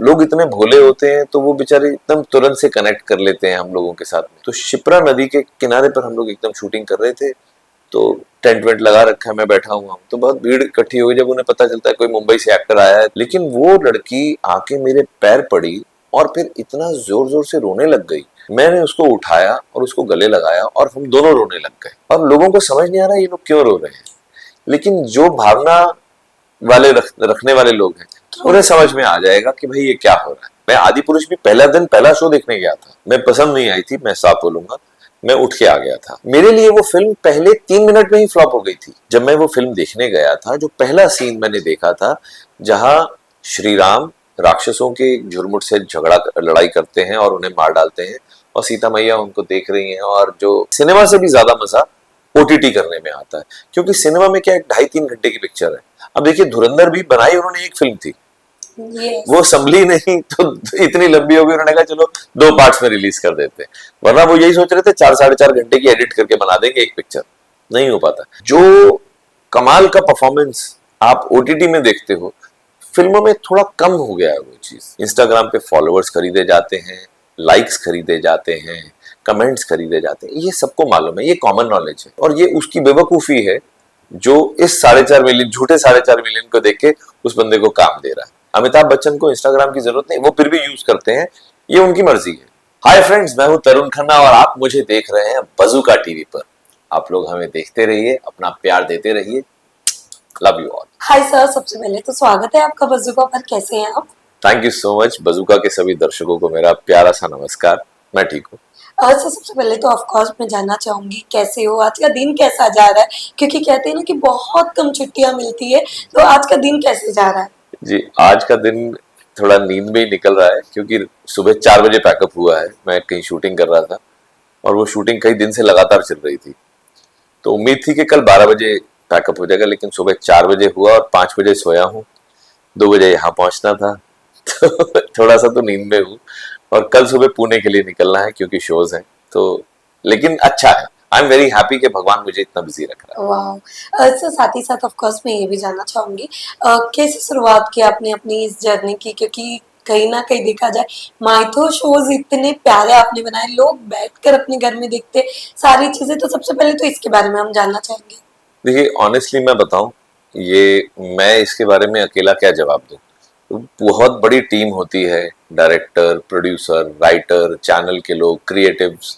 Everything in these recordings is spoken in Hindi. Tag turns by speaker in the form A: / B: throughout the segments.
A: लोग इतने भोले होते हैं तो वो बेचारे एकदम तुरंत से कनेक्ट कर लेते हैं हम लोगों के साथ में। तो शिप्रा नदी के किनारे पर हम लोग एकदम शूटिंग कर रहे थे, तो टेंट वेंट लगा रखा है, मैं बैठा हुआ हूँ, तो बहुत भीड़ इकट्ठी हुई। जब उन्हें पता चलता है कोई मुंबई से एक्टर आया है, लेकिन वो लड़की आके मेरे पैर पड़ी और फिर इतना जोर जोर से रोने लग गई। मैंने उसको उठाया और उसको गले लगाया और हम दोनों रोने लग गए। और लोगों को समझ नहीं आ रहा ये लोग क्यों रो रहे हैं, लेकिन जो भावना वाले रखने वाले लोग हैं उन्हें समझ में आ जाएगा कि भाई ये क्या हो रहा है। मैं आदि पुरुष भी पहला दिन पहला शो देखने गया था, मैं पसंद नहीं आई थी, मैं साफ बोलूंगा, मैं उठ के आ गया था। मेरे लिए वो फिल्म पहले 3 मिनट में ही फ्लॉप हो गई थी। जब मैं वो फिल्म देखने गया था, जो पहला सीन मैंने देखा था जहां श्री राम राक्षसों के झुरमुट से झगड़ा लड़ाई करते हैं और उन्हें मार डालते हैं, और सीता मैया उनको देख रही हैं, और जो सिनेमा से भी ज्यादा मजा ओटीटी करने में आता है, क्योंकि सिनेमा में क्या एक 2.5-3 घंटे की पिक्चर है। अब देखिए धुरंधर भी बनाई उन्होंने एक फिल्म थी, वो संभली नहीं तो इतनी लंबी हो गई, उन्होंने कहा चलो 2 पार्ट्स में रिलीज कर देते हैं, वरना वो यही सोच रहे थे 4-4.5 घंटे की एडिट करके बना देंगे एक पिक्चर। नहीं हो पाता। जो कमाल का परफॉर्मेंस आप ओटीटी में देखते हो, फिल्मों में थोड़ा कम हो गया है वो चीज। इंस्टाग्राम पे फॉलोअर्स खरीदे जाते हैं, लाइक्स खरीदे जाते हैं, कमेंट्स खरीदे जाते हैं, ये सबको मालूम है, ये कॉमन नॉलेज है, और ये उसकी बेवकूफी है जो इस 4.5 मिलियन झूठे 4.5 मिलियन को देख के उस बंदे को काम दे रहा है। अमिताभ बच्चन को इंस्टाग्राम की जरूरत नहीं, वो फिर भी यूज करते हैं, ये उनकी मर्जी है। हाय फ्रेंड्स, मैं हूं तरुण खन्ना और आप मुझे देख रहे हैं बज़ूका टीवी पर। आप लोग हमें देखते रहिए, अपना प्यार देते रहिए। Love you all.
B: Hi sir, सबसे पहले तो स्वागत है आपका बज़ूका पर। कैसे हैं आप?
A: Thank you so much. Bazooka के सभी दर्शकों को मेरा प्यारा सा नमस्कार। मैं ठीक हूँ।
B: सर, सबसे पहले तो ऑफ कोर्स मैं जानना चाहूंगी कैसे हो, आज का दिन कैसा जा रहा है? क्योंकि कहते हैं ना कि बहुत कम छुट्टियां मिलती है, तो आज का दिन कैसे जा रहा है?
A: जी, आज का दिन थोड़ा नींद में ही निकल रहा है, क्योंकि सुबह 4 बजे पैकअप हुआ है। मैं कहीं शूटिंग कर रहा था और वो शूटिंग कई दिन से लगातार चल रही थी, तो उम्मीद थी कि कल 12 बजे पैकअप हो जाएगा, लेकिन सुबह 4 बजे हुआ और 5 बजे सोया हूँ। 2 बजे यहाँ पहुंचना था तो थोड़ा सा तो नींद में हूँ, और कल सुबह पुणे के लिए निकलना है क्योंकि शोज हैं। तो लेकिन अच्छा है, आई एम वेरी हैप्पी कि भगवान मुझे इतना बिजी रख रहा है।
B: वाह सर, साथ ही साथ ऑफ कोर्स मैं ये भी जानना चाहूंगी कैसे शुरुआत की आपने अपनी इस जर्नी की? क्योंकि कहीं ना कहीं देखा जाए, माइथो शोज इतने प्यारे आपने बनाए, लोग बैठकर अपने घर में देखते सारी चीजें, तो सबसे पहले तो इसके बारे में हम जानना चाहेंगे।
A: देखिए ऑनेस्टली मैं बताऊं, ये मैं इसके बारे में अकेला क्या जवाब दूं। तो बहुत बड़ी टीम होती है, डायरेक्टर, प्रोड्यूसर, राइटर, चैनल के लोग, क्रिएटिव्स,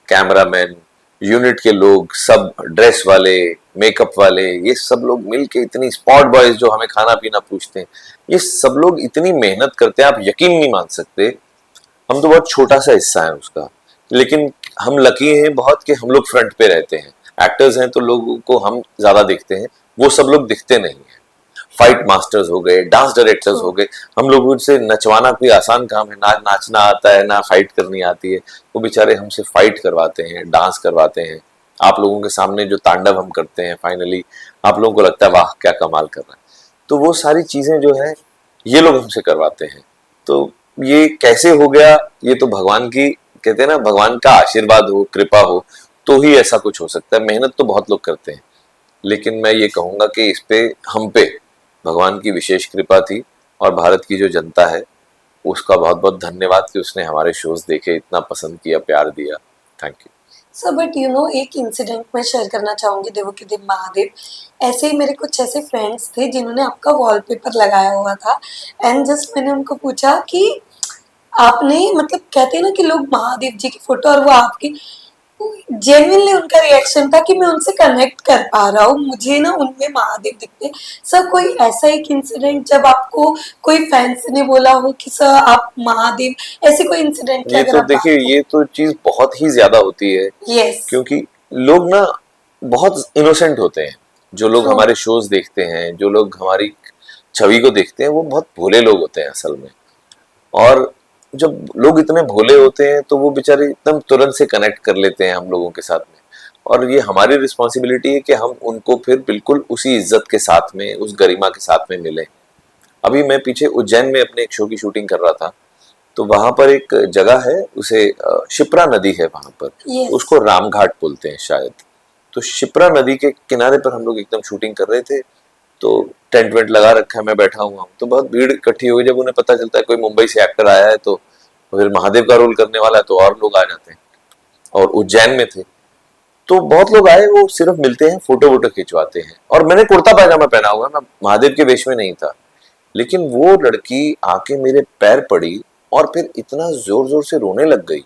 A: कैमरामैन, यूनिट के लोग, सब ड्रेस वाले, मेकअप वाले, ये सब लोग मिलके, इतनी स्पॉट बॉयज जो हमें खाना पीना पूछते हैं, ये सब लोग इतनी मेहनत करते हैं, आप यकीन नहीं मान सकते। हम तो बहुत छोटा सा हिस्सा है उसका, लेकिन हम लकी हैं बहुत कि हम लोग फ्रंट पे रहते हैं। एक्टर्स हैं तो लोगों को हम ज्यादा देखते हैं, वो सब लोग दिखते नहीं है। फाइट मास्टर्स हो गए, डांस डायरेक्टर्स हो गए, हम लोगों से नचवाना कोई आसान काम है ना, नाचना आता है ना फाइट करनी आती है, वो बेचारे हमसे फाइट करवाते हैं, डांस करवाते हैं। आप लोगों के सामने जो तांडव हम करते हैं, फाइनली आप लोगों को लगता है वाह क्या कमाल कर रहा है। तो वो सारी चीजें जो है ये लोग हमसे करवाते हैं। तो ये कैसे हो गया, ये तो भगवान की, कहते हैं ना, भगवान का आशीर्वाद हो, कृपा हो, तो ही ऐसा कुछ हो सकता है। मेहनत तो बहुत लोग करते हैं, लेकिन मैं ये कहूंगा कि इस पे, हम पे भगवान की विशेष कृपा थी, और भारत की जो जनता है उसका बहुत बहुत धन्यवाद कि उसने हमारे शोज देखे, इतना पसंद किया, प्यार दिया। Thank you.
B: सर बट एक इंसिडेंट मैं शेयर करना चाहूंगी। देवों महादेव, ऐसे ही मेरे कुछ ऐसे फ्रेंड्स थे जिन्होंने आपका वॉलपेपर लगाया हुआ था, एंड जस्ट मैंने उनको पूछा कि आपने, मतलब कहते हैं ना कि लोग महादेव जी की फोटो, और वो आपकी, जेन्युइनली उनका रिएक्शन था कि मैं उनसे कनेक्ट कर पा रहा हूँ, मुझे ना उनमें महादेव दिखते हैं। सर कोई ऐसा एक इंसिडेंट जब आपको कोई फैंस ने बोला हो कि सर आप महादेव, ऐसे कोई इंसिडेंट की
A: ये
B: अगर
A: तो
B: आप
A: देखिए,
B: बात
A: ये तो चीज बहुत ही ज्यादा होती है,
B: यस
A: क्योंकि लोग ना बहुत इनोसेंट होते हैं। जो लोग
B: ट्रू
A: हमारे शोज देखते हैं, जो लोग हमारी छवि को देखते हैं, वो बहुत भोले लोग होते हैं असल में। और जब लोग इतने भोले होते हैं तो वो बेचारे एकदम तुरंत से कनेक्ट कर लेते हैं हम लोगों के साथ में, और ये हमारी रिस्पॉन्सिबिलिटी है कि हम उनको फिर बिल्कुल उसी इज्जत के साथ में, उस गरिमा के साथ में मिले। अभी मैं पीछे उज्जैन में अपने एक शो की शूटिंग कर रहा था, तो वहां पर एक जगह है, उसे शिप्रा नदी है वहां पर,
B: यस
A: उसको रामघाट बोलते हैं शायद। तो शिप्रा नदी के किनारे पर हम लोग एकदम शूटिंग कर रहे थे, तो टेंट वेंट लगा रखा है, मैं बैठा हुआ हूँ, तो बहुत भीड़ इकट्ठी हो गई। जब उन्हें पता चलता है कोई मुंबई से एक्टर आया है तो फिर महादेव का रोल करने वाला है, तो और लोग आ जाते हैं। और उज्जैन में थे तो बहुत लोग आए, वो सिर्फ मिलते हैं, फोटो वोटो खिंचवाते हैं। और मैंने कुर्ता पायजामा पहना हुआ, मैं महादेव के वेश में नहीं था। लेकिन वो लड़की आके मेरे पैर पड़ी और फिर इतना जोर जोर से रोने लग गई,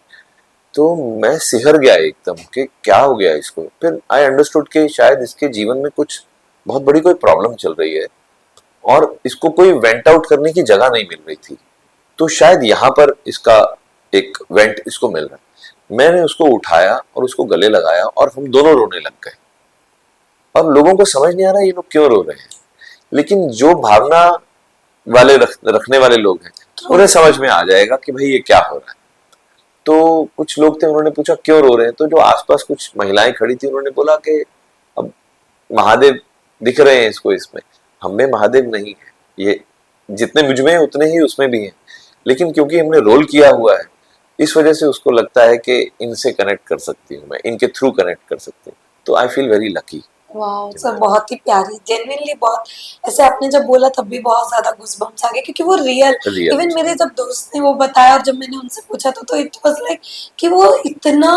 A: तो मैं सिहर गया एकदम कि क्या हो गया इसको। फिर आई अंडरस्टूड कि शायद इसके जीवन में कुछ बहुत बड़ी कोई प्रॉब्लम चल रही है और इसको कोई वेंट आउट करने की जगह नहीं मिल रही थी। तो शायद यहाँ पर इसका एक वेंट इसको मिल रहा है। मैंने उसको उठाया और उसको गले लगाया और हम दोनों रोने लग गए। और लोगों को समझ नहीं आ रहा ये लोग क्यों रो रहे हैं, लेकिन जो भावना वाले रखने वाले लोग हैं उन्हें समझ में आ जाएगा कि भाई ये क्या हो रहा है। तो कुछ लोग थे, उन्होंने पूछा क्यों रो रहे हैं, तो जो आसपास कुछ महिलाएं खड़ी थी उन्होंने बोला कि अब महादेव दिख रहे हैं इसको, इसमें हम में महादेव नहीं है, ये जितने मुझ में है उतने ही उसमें भी हैं, लेकिन क्योंकि हमने रोल किया हुआ है इस वजह से उसको लगता है कि इनसे कनेक्ट कर सकती हूँ, मैं इनके थ्रू कनेक्ट कर सकती हूँ। तो आई फील वेरी लकी।
B: वाह सर, बहुत ही प्यारी, जेन्युइनली बहुत। ऐसे आपने जब बोला तब भी बहुत ज्यादा गूज़बम्प्स आ गए, क्योंकि वो रियल।
A: रियल
B: इवन मेरे जब दोस्त ने वो बताया और जब मैंने उनसे पूछा तो इट वाज लाइक कि वो इतना,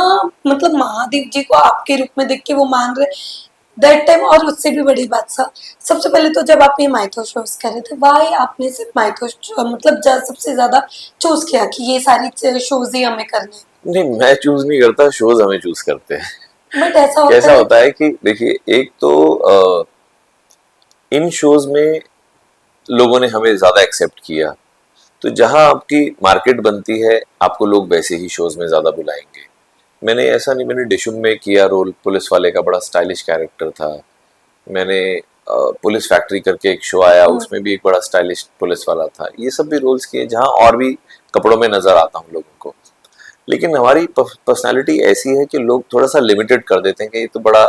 B: मतलब महादेव जी को आपके रूप में देख के वो मान रहे दैट टाइम। और उससे भी बड़ी बात सर, सबसे पहले तो जब आप ये माइथो शोज कर रहे थे, वाई आपने सिर्फ माइथो मतलब सबसे ज्यादा चूज किया कि ये सारी शोज ही हमें करने हैं?
A: नहीं, मैं चूज नहीं करता, शोज हमें चूज करते हैं।
B: बट ऐसा होता
A: कैसा
B: है
A: होता है कि देखिए, एक तो इन शोज में लोगों ने हमें ज्यादा एक्सेप्ट किया, तो जहां आपकी मार्केट बनती है आपको लोग वैसे ही शोज में ज्यादा बुलाएंगे। मैंने ऐसा नहीं, मैंने डिशुम में किया रोल, पुलिस वाले का, बड़ा स्टाइलिश कैरेक्टर था। मैंने पुलिस फैक्ट्री करके एक शो आया, उसमें भी एक बड़ा स्टाइलिश पुलिस वाला था। ये सब भी रोल्स किए जहां और भी कपड़ों में नजर आता हूँ लोगों को। लेकिन हमारी पर्सनालिटी ऐसी है कि लोग थोड़ा सा लिमिटेड कर देते हैं कि ये तो बड़ा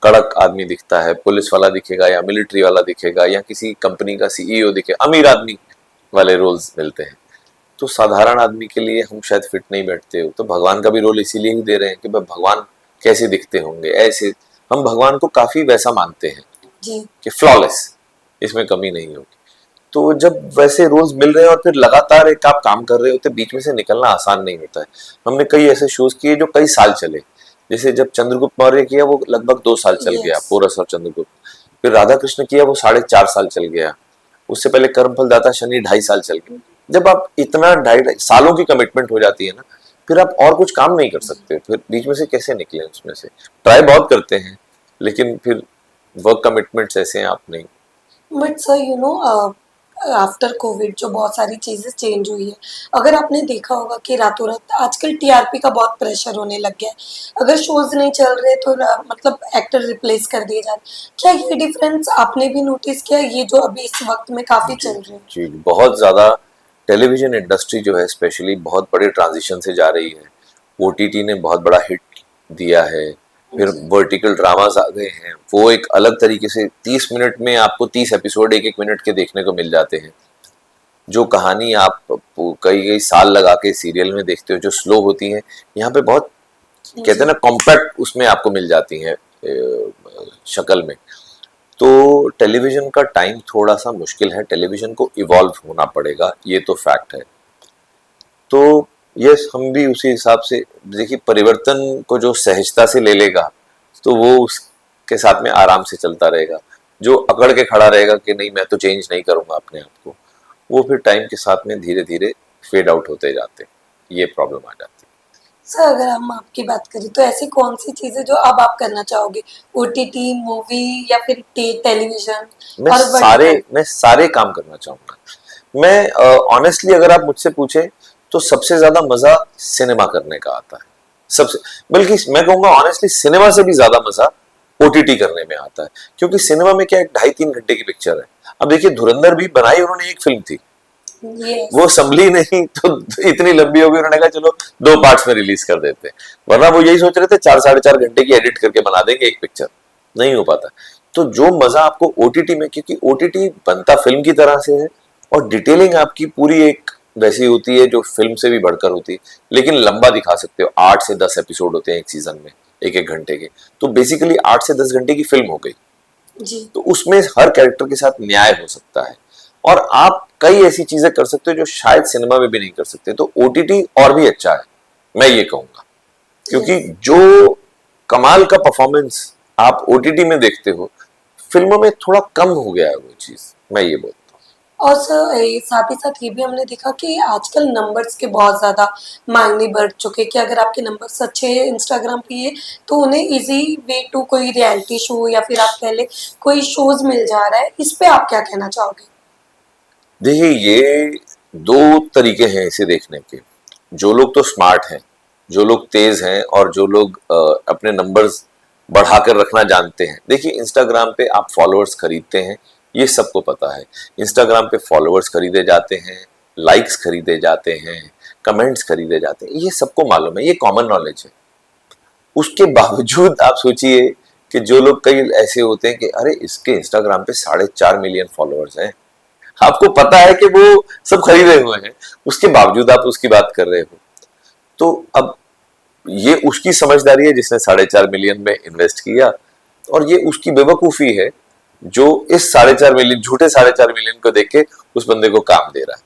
A: कड़क आदमी दिखता है, पुलिस वाला दिखेगा या मिलिट्री वाला दिखेगा या किसी कंपनी का सीईओ दिखेगा, अमीर आदमी वाले रोल्स मिलते हैं। तो साधारण आदमी के लिए हम शायद फिट नहीं बैठते हो। तो भगवान का भी रोल इसीलिए ही दे रहे हैं कि भाई भगवान कैसे दिखते होंगे, ऐसे हम भगवान को काफी वैसा मानते हैं
B: जी।
A: कि फ्लॉलेस, इसमें कमी नहीं होगी। तो जब वैसे रोल्स मिल रहे हैं और फिर लगातार एक आप काम कर रहे होते, बीच में से निकलना आसान नहीं होता है। हमने कई ऐसे शोज किए जो कई साल चले। जैसे जब चंद्रगुप्त मौर्य किया वो लगभग 2 साल चल गया,
B: यस।
A: पोरस और चंद्रगुप्त। फिर राधा कृष्ण किया वो 4.5 साल चल गया। उससे पहले कर्मफल दाता शनि 2.5 साल चल गया। जब आप इतना 2.5 सालों की कमिटमेंट हो जाती है ना, फिर आप और कुछ काम नहीं कर सकते। फिर बीच में से कैसे निकले उसमें से? ट्राई बहुत करते हैं लेकिन फिर वर्क कमिटमेंट्स ऐसे हैं, आप नहीं।
B: But sir you know, after Covid जो बहुत सारी चीजें चेंज हुई है, अगर आपने देखा होगा कि रातों रात आजकल टीआरपी का बहुत प्रेशर होने लग गया है। अगर शोज नहीं चल रहे तो मतलब एक्टर रिप्लेस कर दिए जा रहे। क्या ये डिफरेंस आपने भी नोटिस किया, ये जो अभी इस वक्त में काफी
A: जी
B: चल रहे हैं?
A: जी, बहुत ज्यादा। टेलीविजन इंडस्ट्री जो है स्पेशली बहुत बड़े ट्रांजिशन से जा रही है। ओटीटी ने बहुत बड़ा हिट दिया है। फिर
B: जी।
A: वर्टिकल ड्रामास आ गए हैं, वो एक अलग तरीके से 30 मिनट में आपको 30 एपिसोड एक एक मिनट के देखने को मिल जाते हैं। जो कहानी आप कई कई साल लगा के सीरियल में देखते हो जो स्लो होती है, यहाँ पे बहुत कहते हैं
B: जी।
A: ना कॉम्पैक्ट उसमें आपको मिल जाती हैं शक्ल में। तो टेलीविजन का टाइम थोड़ा सा मुश्किल है, टेलीविजन को इवॉल्व होना पड़ेगा, ये तो फैक्ट है। तो यस, हम भी उसी हिसाब से देखिए, परिवर्तन को जो सहजता से ले लेगा तो वो उसके साथ में आराम से चलता रहेगा। जो अकड़ के खड़ा रहेगा कि नहीं मैं तो चेंज नहीं करूंगा अपने आप को, वो फिर टाइम के साथ में धीरे धीरे फेड आउट होते जाते हैं। ये प्रॉब्लम आ जाती
B: सर अगर हम आपकी बात करें तो ऐसी कौन सी चीजें जो अब आप करना चाहोगे, ओटीटी, मूवी या फिर टेलीविजन
A: है। मैं
B: और
A: सारे
B: वर्टिकल?
A: मैं सारे काम करना चाहूंगा। मैं ऑनेस्टली अगर आप मुझसे पूछे तो सबसे ज्यादा मजा सिनेमा करने का आता है। सबसे, बल्कि मैं कहूंगा ऑनेस्टली सिनेमा से भी ज्यादा मजा ओटीटी करने में आता है। क्योंकि सिनेमा में क्या, एक 2.5-3 घंटे की पिक्चर है। अब देखिए, धुरंधर भी बनाई उन्होंने एक फिल्म थी,
B: यस।
A: वो संभली नहीं तो इतनी लंबी हो गई, उन्होंने कहा चलो 2 पार्ट्स में रिलीज कर देते हैं। वरना वो यही सोच रहे थे 4-4.5 घंटे की एडिट करके बना देंगे एक पिक्चर, नहीं हो पाता। तो जो मजा आपको ओटीटी में, क्योंकि ओटीटी बनता फिल्म की तरह से है और डिटेलिंग आपकी पूरी एक वैसी होती है जो फिल्म से भी बढ़कर होती है, लेकिन लंबा दिखा सकते हो। 8 से 10 एपिसोड होते हैं एक सीजन में, एक एक घंटे के। तो बेसिकली 8 से 10 घंटे की फिल्म हो गई
B: जी
A: तो उसमें हर कैरेक्टर के साथ न्याय हो सकता है और आप कई ऐसी चीजें कर सकते हो जो शायद सिनेमा में भी नहीं कर सकते। तो ओटीटी और भी अच्छा है, मैं ये कहूंगा, क्योंकि
B: यस।
A: जो कमाल का परफॉर्मेंस आप ओटीटी में देखते हो, फिल्मों में थोड़ा कम हो गया है वो चीज, मैं ये बोलता
B: और सर साथ ही साथ ये भी हमने देखा कि आजकल नंबर्स के बहुत ज़्यादा मायने बढ़ चुके हैं कि अगर आपके नंबर्स अच्छे हैं इंस्टाग्राम पे ये तो उन्हें इजी वे टू कोई रियलिटी शो या फिर आप कह ले कोई शोज मिल जा रहा है, इस पे आप क्या कहना चाहोगे?
A: हूँ। देखिए, ये दो तरीके हैं इसे देखने के। जो लोग तो स्मार्ट हैं, जो लोग तेज हैं और जो लोग अपने नंबर्स बढ़ाकर रखना जानते हैं। देखिए, इंस्टाग्राम पे आप फॉलोअर्स खरीदते हैं, ये सबको पता है। इंस्टाग्राम पे फॉलोअर्स खरीदे जाते हैं, लाइक्स खरीदे जाते हैं, कमेंट्स खरीदे जाते हैं, ये सबको मालूम है, ये कॉमन नॉलेज है। उसके बावजूद आप सोचिए कि जो लोग कई ऐसे होते हैं कि अरे इसके इंस्टाग्राम पे 4.5 मिलियन फॉलोअर्स हैं, आपको पता है कि वो सब खरीदे हुए हैं, उसके बावजूद आप उसकी बात कर रहे हो। तो अब ये उसकी समझदारी है जिसने 4.5 मिलियन में इन्वेस्ट किया, और ये उसकी बेवकूफी है जो इस 4.5 मिलियन, झूठे 4.5 मिलियन को देख के उस बंदे को काम दे रहा है।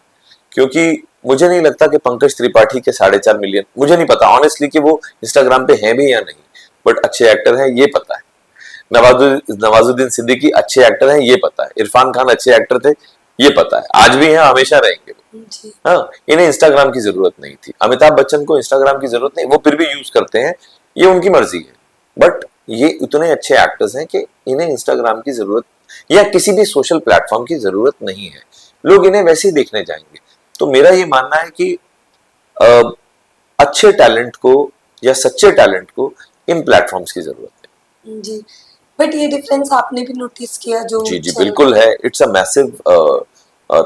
A: क्योंकि मुझे नहीं लगता कि पंकज त्रिपाठी के 4.5 मिलियन, मुझे नहीं पता ऑनेस्टली कि वो इंस्टाग्राम पे हैं भी या नहीं, बट अच्छे एक्टर हैं ये पता है। नवाजुद्दीन सिद्दीकी अच्छे एक्टर हैं ये पता है। इरफान खान अच्छे एक्टर थे ये पता है, आज भी हैं, हमेशा रहेंगे।
B: जी
A: हाँ, इन्हें इंस्टाग्राम की जरूरत नहीं थी। अमिताभ बच्चन को इंस्टाग्राम की जरूरत नहीं, वो फिर भी यूज करते हैं, ये उनकी मर्जी है। बट ये इतने अच्छे एक्टर्स हैं कि इन्हें इंस्टाग्राम की जरूरत या किसी भी सोशल प्लेटफॉर्म की जरूरत नहीं है। लोग इन्हें वैसे ही देखने जाएंगे। तो मेरा ये मानना है कि अ, अच्छे टैलेंट को या सच्चे टैलेंट को इन प्लेटफॉर्म्स की जरूरत है।
B: जी बट ये डिफरेंस आपने भी नोटिस किया जो
A: जी जी
B: चल रहा
A: बिल्कुल है। इट्स अ मैसिव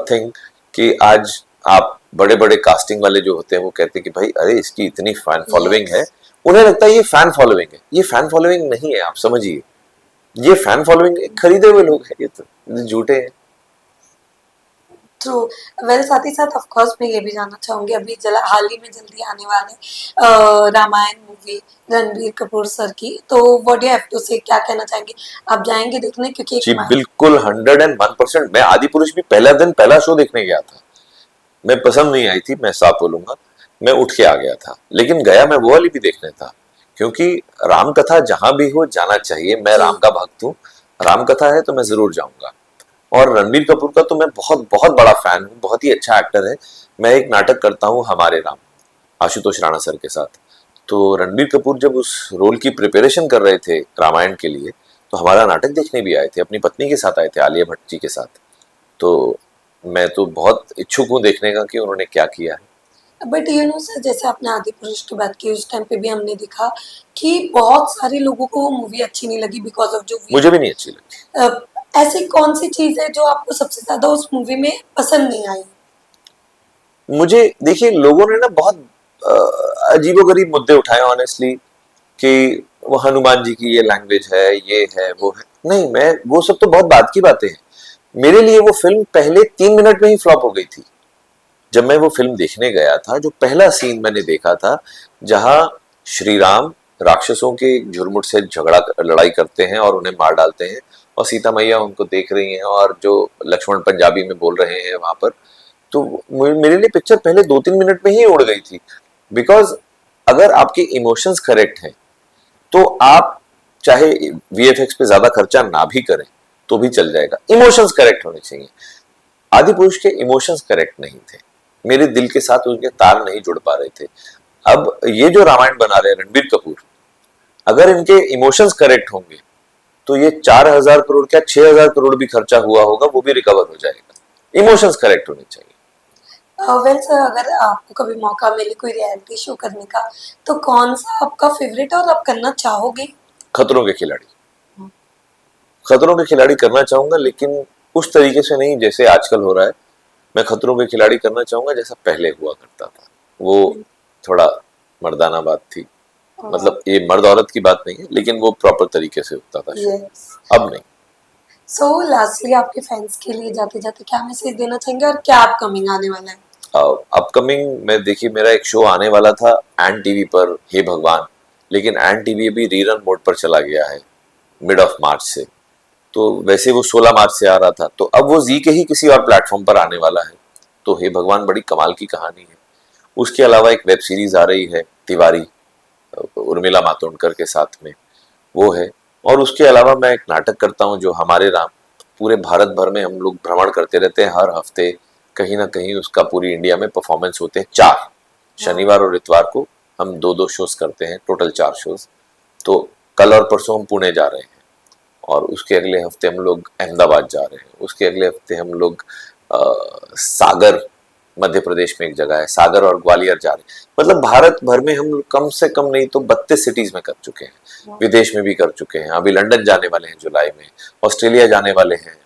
A: थिंग कि आज आप बड़े बड़े कास्टिंग वाले जो होते हैं वो कहते हैं कि भाई अरे इसकी इतनी फैन
B: है।
A: फॉलोइंग है।
B: यस
A: उन्हें लगता है ये फैन फॉलोइंग है, ये फैन फॉलोइंग नहीं है, आप समझिए। ये फैन फॉलोइंग खरीदे हुए लोग हैं, ये तो झूठे हैं।
B: ट्रू। वेल साथ ही साथ ऑफ कोर्स मैं ये भी जानना चाहूंगी अभी हाल ही में जल्दी आने वाले रामायण मूवी रणबीर कपूर सर की, तो what do you have to say, क्या कहना चाहेंगे? आप जाएंगे देखने क्योंकि एक
A: जी बिल्कुल 101%। मैं आदि पुरुष भी पहला दिन पहला शो देखने गया था। मैं पसंद नहीं आई थी, मैं साफ बोलूंगा, मैं उठ के आ गया था, लेकिन गया मैं वो वाली भी देखने था। क्योंकि राम कथा जहां भी हो जाना चाहिए, मैं
B: जी
A: राम का भक्त हूँ। राम कथा है तो मैं जरूर जाऊंगा। और रणबीर कपूर का तो मैं बहुत बहुत बड़ा फैन हूँ, बहुत ही अच्छा एक्टर है। मैं एक नाटक करता हूँ हमारे राम, आशुतोष राणा सर के साथ। तो रणबीर कपूर जब उस रोल की प्रिपरेशन कर रहे थे रामायण के लिए, तो हमारा नाटक देखने भी आए थे, अपनी पत्नी के साथ आए थे, आलिया भट्ट जी के साथ। तो मैं तो बहुत इच्छुक हूँ देखने का कि उन्होंने क्या किया है।
B: बट यू नो सर जैसे आपने आदि पुरुष की बात की उस टाइम पे भी हमने देखा कि बहुत सारे लोगों को वो मूवी अच्छी नहीं लगी बिकॉज ऑफ जो
A: मुझे भी नहीं अच्छी लगी।
B: ऐसी कौन सी चीज है जो आपको सबसे ज्यादा उस मूवी में पसंद नहीं आई?
A: मुझे देखिए, लोगों ने ना बहुत अजीबोगरीब मुद्दे उठाए ऑनेस्टली, कि वो हनुमान जी की ये लैंग्वेज है, ये है, वो है। नहीं, मैं वो सब तो बहुत बात की बातें हैं। मेरे लिए वो फिल्म पहले 3 मिनट में ही फ्लॉप हो गई थी। जब मैं वो फिल्म देखने गया था, जो पहला सीन मैंने देखा था, जहां श्री राम राक्षसों के झुरमुट से झगड़ा लड़ाई करते हैं और उन्हें मार डालते हैं, और सीता मैया उनको देख रही हैं, और जो लक्ष्मण पंजाबी में बोल रहे हैं वहां पर। तो मेरे लिए पिक्चर पहले 2-3 मिनट में ही उड़ गई थी। बिकॉज अगर आपके इमोशंस करेक्ट हैं तो आप चाहे वीएफएक्स पे ज्यादा खर्चा ना भी करें तो भी चल जाएगा, इमोशंस करेक्ट होने चाहिए। आदि पुरुष के इमोशंस करेक्ट नहीं थे, मेरे दिल के साथ उनके तार नहीं जुड़ पा रहे थे। अब ये जो रामायण बना रहे हैं रणबीर कपूर, अगर इनके इमोशंस करेक्ट होंगे तो ये 4,000 करोड़ क्या 6,000 करोड़ भी खर्चा हुआ होगा वो भी रिकवर हो जाएगा। इमोशंस करेक्ट होने चाहिए।
B: वेल सर अगर आपको कभी मौका मिले कोई रियलिटी शो करने का तो कौन सा आपका फेवरेट है और आप करना चाहोगे?
A: खतरों के खिलाड़ी, खतरों के खिलाड़ी करना चाहूंगा, लेकिन उस तरीके से नहीं जैसे आजकल हो रहा है। मैं खतरों के खिलाड़ी करना चाहूंगा जैसा पहले हुआ करता था। वो थोड़ा मर्दाना बात थी, मतलब ये मर्द औरत की बात नहीं है, लेकिन वो प्रॉपर तरीके से होता था शो।
B: यस।
A: अब नहीं।
B: सो लास्टली आपके फैंस के लिए जाते जाते क्या मैसेज देना चाहेंगे और क्या अपकमिंग आने वाला है?
A: अपकमिंग में देखिए, मेरा एक शो आने वाला था एन टीवी पर, हे भगवान, लेकिन एन टीवी अभी रीरन मोड पर चला गया है मिड ऑफ मार्च से। तो वैसे वो 16 मार्च से आ रहा था, तो अब वो जी के ही किसी और प्लेटफॉर्म पर आने वाला है। तो हे भगवान, बड़ी कमाल की कहानी है। उसके अलावा एक वेब सीरीज आ रही है तिवारी, उर्मिला मातोंडकर के साथ में, वो है। और उसके अलावा मैं एक नाटक करता हूँ जो हमारे राम, पूरे भारत भर में हम लोग भ्रमण करते रहते हैं। हर हफ्ते कहीं ना कहीं उसका पूरी इंडिया में परफॉर्मेंस होते हैं। 4 शनिवार और इतवार को हम 2-2 शोज करते हैं, टोटल 4 शोज। तो कल और परसों हम पुणे जा रहे हैं, और उसके अगले हफ्ते हम लोग अहमदाबाद जा रहे हैं, उसके अगले हफ्ते हम लोग सागर, मध्य प्रदेश में एक जगह है, सागर और ग्वालियर जा रहे हैं। मतलब भारत भर में हम लोग कम से कम नहीं तो 32 सिटीज में कर चुके हैं, विदेश में भी कर चुके हैं। अभी लंदन जाने वाले हैं जुलाई में, ऑस्ट्रेलिया जाने वाले हैं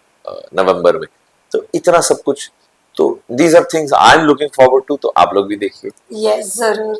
A: नवंबर में। तो इतना सब कुछ, तो these are things I am looking forward to. तो आप लोग भी देखिए।
B: यस, जरूर।